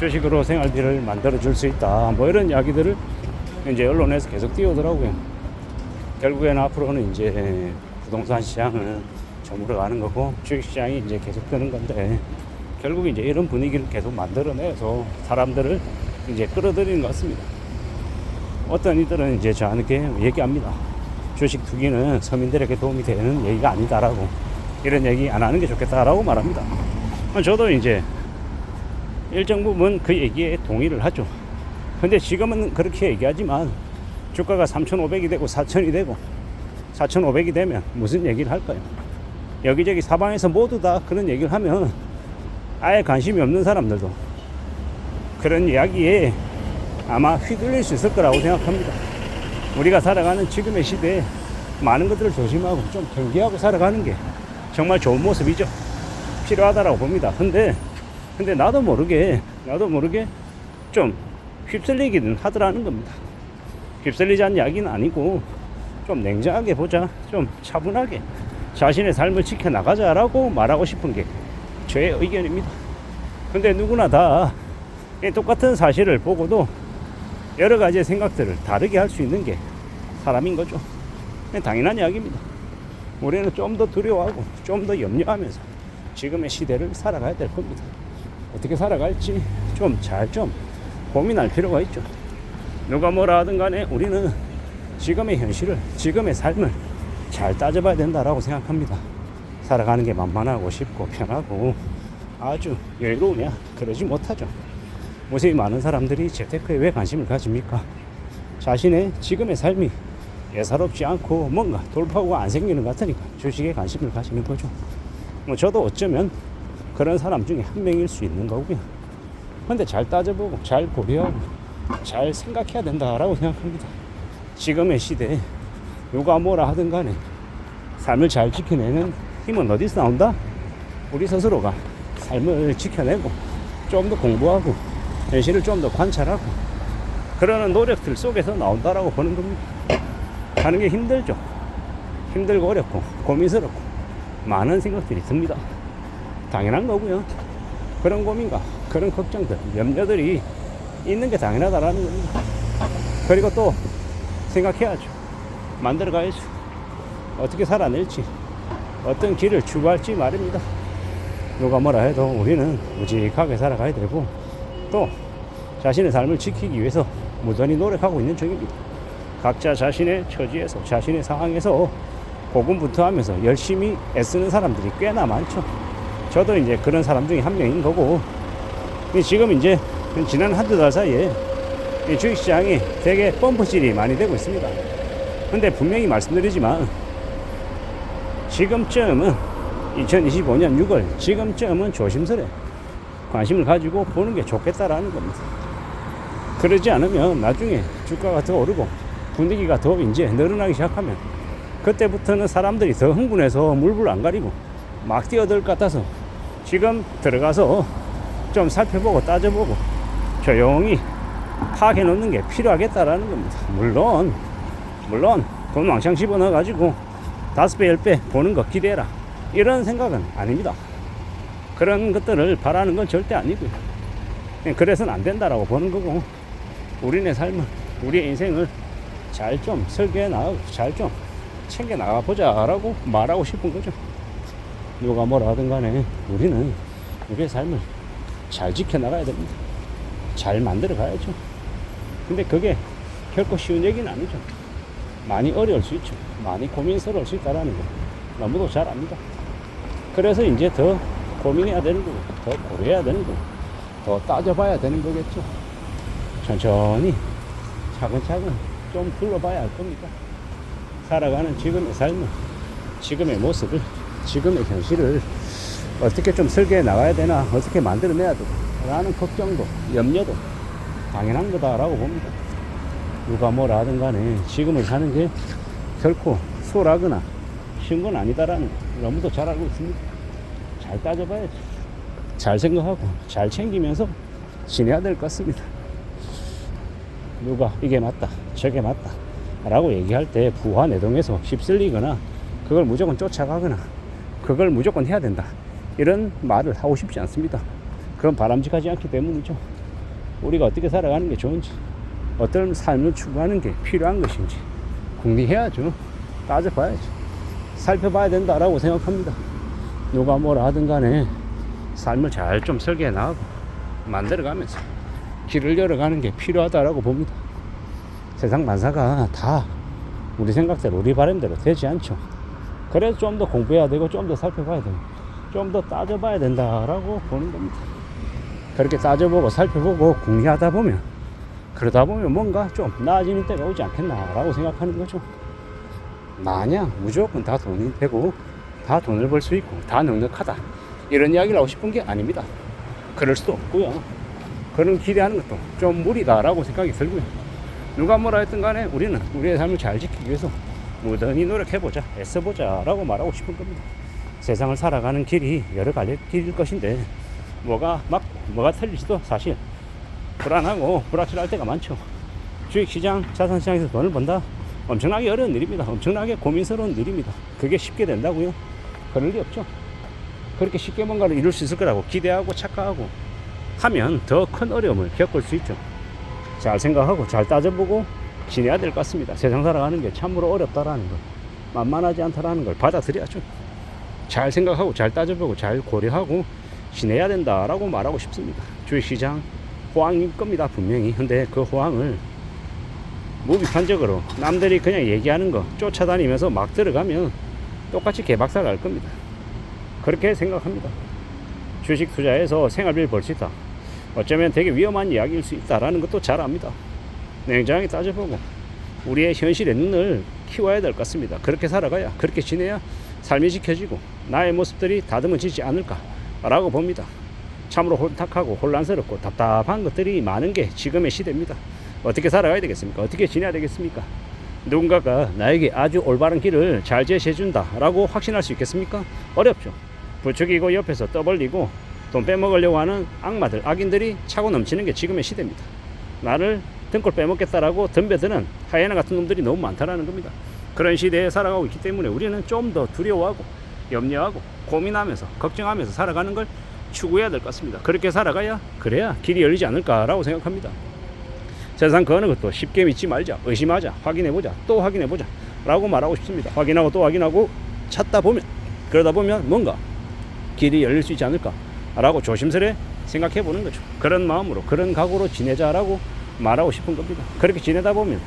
주식으로 생활비를 만들어 줄 수 있다, 뭐 이런 이야기들을 이제 언론에서 계속 띄우더라고요. 결국에는 앞으로는 이제 부동산 시장은 저물어 가는 거고 주식시장이 이제 계속 뜨는 건데, 결국 이제 이런 분위기를 계속 만들어내서 사람들을 이제 끌어들이는 것 같습니다. 어떤 이들은 이제 저한테 얘기합니다. 주식 투기는 서민들에게 도움이 되는 얘기가 아니다라고, 이런 얘기 안 하는 게 좋겠다라고 말합니다. 저도 이제 일정 부분 그 얘기에 동의를 하죠. 근데 지금은 그렇게 얘기하지만 주가가 3,500이 되고 4,000이 되고 4,500이 되면 무슨 얘기를 할까요? 여기저기 사방에서 모두 다 그런 얘기를 하면 아예 관심이 없는 사람들도 그런 이야기에 아마 휘둘릴 수 있을 거라고 생각합니다. 우리가 살아가는 지금의 시대에 많은 것들을 조심하고 좀 경계하고 살아가는 게 정말 좋은 모습이죠. 필요하다라고 봅니다. 근데 나도 모르게 좀 휩쓸리기는 하더라는 겁니다. 휩쓸리자는 이야기는 아니고 좀 냉정하게 보자, 좀 차분하게 자신의 삶을 지켜나가자라고 말하고 싶은 게 저의 의견입니다. 근데 누구나 다 똑같은 사실을 보고도 여러 가지의 생각들을 다르게 할 수 있는 게 사람인 거죠. 당연한 이야기입니다. 우리는 좀 더 두려워하고 좀 더 염려하면서 지금의 시대를 살아가야 될 겁니다. 어떻게 살아갈지 좀 고민할 필요가 있죠. 누가 뭐라 하든 간에 우리는 지금의 현실을, 지금의 삶을 잘 따져봐야 된다라고 생각합니다. 살아가는 게 만만하고 쉽고 편하고 아주 여유로우냐? 그러지 못하죠. 무수히 많은 사람들이 재테크에 왜 관심을 가집니까? 자신의 지금의 삶이 예사롭지 않고 뭔가 돌파구가 안 생기는 것 같으니까 주식에 관심을 가지는 거죠. 저도 어쩌면 그런 사람 중에 한 명일 수 있는 거고요. 근데 잘 따져보고 잘 고려하고 잘 생각해야 된다라고 생각합니다. 지금의 시대에 누가 뭐라 하든 간에 삶을 잘 지켜내는 힘은 어디서 나온다? 우리 스스로가 삶을 지켜내고 좀 더 공부하고 현실을 좀 더 관찰하고 그러는 노력들 속에서 나온다라고 보는 겁니다. 하는 게 힘들죠. 힘들고 어렵고 고민스럽고 많은 생각들이 듭니다. 당연한 거고요. 그런 고민과 그런 걱정들, 염려들이 있는 게 당연하다라는 겁니다. 그리고 또 생각해야죠. 만들어가야죠. 어떻게 살아낼지, 어떤 길을 추구할지 말입니다. 누가 뭐라 해도 우리는 우직하게 살아가야 되고 또 자신의 삶을 지키기 위해서 무던히 노력하고 있는 중입니다. 각자 자신의 처지에서, 자신의 상황에서 고군분투하면서 열심히 애쓰는 사람들이 꽤나 많죠. 저도 이제 그런 사람 중에 한 명인 거고, 지금 이제 지난 한두 달 사이에 주식시장이 되게 펌프질이 많이 되고 있습니다. 근데 분명히 말씀드리지만 지금쯤은 2025년 6월 지금쯤은 조심스레 관심을 가지고 보는 게 좋겠다라는 겁니다. 그러지 않으면 나중에 주가가 더 오르고 분위기가 더 이제 늘어나기 시작하면 그때부터는 사람들이 더 흥분해서 물불 안 가리고 막 뛰어들 것 같아서 지금 들어가서 좀 살펴보고 따져보고 조용히 파악해 놓는 게 필요하겠다라는 겁니다. 물론 돈 왕창 집어넣어 가지고 5배 10배 보는 거 기대해라 이런 생각은 아닙니다. 그런 것들을 바라는 건 절대 아니고요. 그래서는 안 된다라고 보는 거고, 우리네 삶을, 우리의 인생을 잘 좀 설계해 나가고 잘 좀 챙겨 나가 보자라고 말하고 싶은 거죠. 누가 뭐라 하든 간에 우리는 우리의 삶을 잘 지켜나가야 됩니다. 잘 만들어 가야죠. 근데 그게 결코 쉬운 얘기는 아니죠. 많이 어려울 수 있죠. 많이 고민스러울 수 있다라는 거 너무도 잘 압니다. 그래서 이제 더 고민해야 되는 거고, 더 고려해야 되는 거고, 더 따져봐야 되는 거겠죠. 천천히 차근차근 좀 둘러봐야 할 겁니다. 살아가는 지금의 삶을, 지금의 모습을, 지금의 현실을 어떻게 좀 설계해 나가야 되나, 어떻게 만들어내야 되나 라는 걱정도 염려도 당연한 거다라고 봅니다. 누가 뭐라 하든 간에 지금을 사는 게 결코 수월하거나 쉬운 건 아니다라는 거 너무도 잘 알고 있습니다. 잘 따져봐야지. 잘 생각하고 잘 챙기면서 지내야 될 것 같습니다. 누가 이게 맞다 저게 맞다 라고 얘기할 때 부화내동에서 휩쓸리거나 그걸 무조건 쫓아가거나 그걸 무조건 해야 된다 이런 말을 하고 싶지 않습니다. 그건 바람직하지 않기 때문이죠. 우리가 어떻게 살아가는 게 좋은지, 어떤 삶을 추구하는 게 필요한 것인지 궁리해야죠. 따져봐야죠. 살펴봐야 된다라고 생각합니다. 누가 뭐라 하든 간에 삶을 잘 좀 설계해 나가고 만들어가면서 길을 열어가는 게 필요하다라고 봅니다. 세상 만사가 다 우리 생각대로 우리 바람대로 되지 않죠. 그래서 좀 더 공부해야 되고 좀 더 살펴봐야 되고 좀 더 따져봐야 된다라고 보는 겁니다. 그렇게 따져보고 살펴보고 궁리하다 보면, 그러다 보면 뭔가 좀 나아지는 때가 오지 않겠나라고 생각하는 거죠. 마냥 무조건 다 돈이 되고 다 돈을 벌 수 있고 다 넉넉하다 이런 이야기를 하고 싶은 게 아닙니다. 그럴 수도 없고요. 그런 기대하는 것도 좀 무리다라고 생각이 들고요. 누가 뭐라 했든 간에 우리는 우리의 삶을 잘 지키기 위해서 무던히 노력해보자, 애써보자 라고 말하고 싶은 겁니다. 세상을 살아가는 길이 여러 가지 길일 것인데 뭐가 맞고 뭐가 틀릴지도 사실 불안하고 불확실할 때가 많죠. 주식시장, 자산시장에서 돈을 번다, 엄청나게 어려운 일입니다. 엄청나게 고민스러운 일입니다. 그게 쉽게 된다고요? 그럴 리 없죠. 그렇게 쉽게 뭔가를 이룰 수 있을 거라고 기대하고 착각하고 하면 더 큰 어려움을 겪을 수 있죠. 잘 생각하고 잘 따져보고 지내야 될 것 같습니다. 세상 살아가는 게 참으로 어렵다라는 걸, 만만하지 않다라는 걸 받아들여야죠. 잘 생각하고 잘 따져보고 잘 고려하고 지내야 된다라고 말하고 싶습니다. 주식시장 호황일 겁니다, 분명히. 근데 그 호황을 무비판적으로 남들이 그냥 얘기하는 거 쫓아다니면서 막 들어가면 똑같이 개박살 날 겁니다. 그렇게 생각합니다. 주식 투자해서 생활비를 벌 수 있다, 어쩌면 되게 위험한 이야기일 수 있다라는 것도 잘 압니다. 냉정하게 따져보고 우리의 현실의 눈을 키워야 될 것 같습니다. 그렇게 살아가야, 그렇게 지내야 삶이 지켜지고 나의 모습들이 다듬어지지 않을까라고 봅니다. 참으로 혼탁하고 혼란스럽고 답답한 것들이 많은 게 지금의 시대입니다. 어떻게 살아가야 되겠습니까? 어떻게 지내야 되겠습니까? 누군가가 나에게 아주 올바른 길을 잘 제시해준다 라고 확신할 수 있겠습니까? 어렵죠. 부추기고 옆에서 떠벌리고 돈 빼먹으려고 하는 악마들, 악인들이 차고 넘치는 게 지금의 시대입니다. 나를 등골 빼먹겠다라고 덤벼드는 하이에나 같은 놈들이 너무 많다라는 겁니다. 그런 시대에 살아가고 있기 때문에 우리는 좀 더 두려워하고 염려하고 고민하면서 걱정하면서 살아가는 걸 추구해야 될 것 같습니다. 그렇게 살아가야, 그래야 길이 열리지 않을까라고 생각합니다. 세상 그 어느 것도 쉽게 믿지 말자, 의심하자, 확인해보자, 또 확인해보자 라고 말하고 싶습니다. 확인하고 또 확인하고 찾다 보면, 그러다 보면 뭔가 길이 열릴 수 있지 않을까 라고 조심스레 생각해보는 거죠. 그런 마음으로, 그런 각오로 지내자라고 말하고 싶은 겁니다. 그렇게 지내다 보면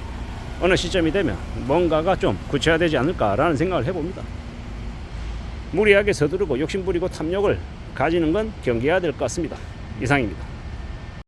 어느 시점이 되면 뭔가가 좀 구체화되지 않을까라는 생각을 해봅니다. 무리하게 서두르고 욕심부리고 탐욕을 가지는 건 경계해야 될 것 같습니다. 이상입니다.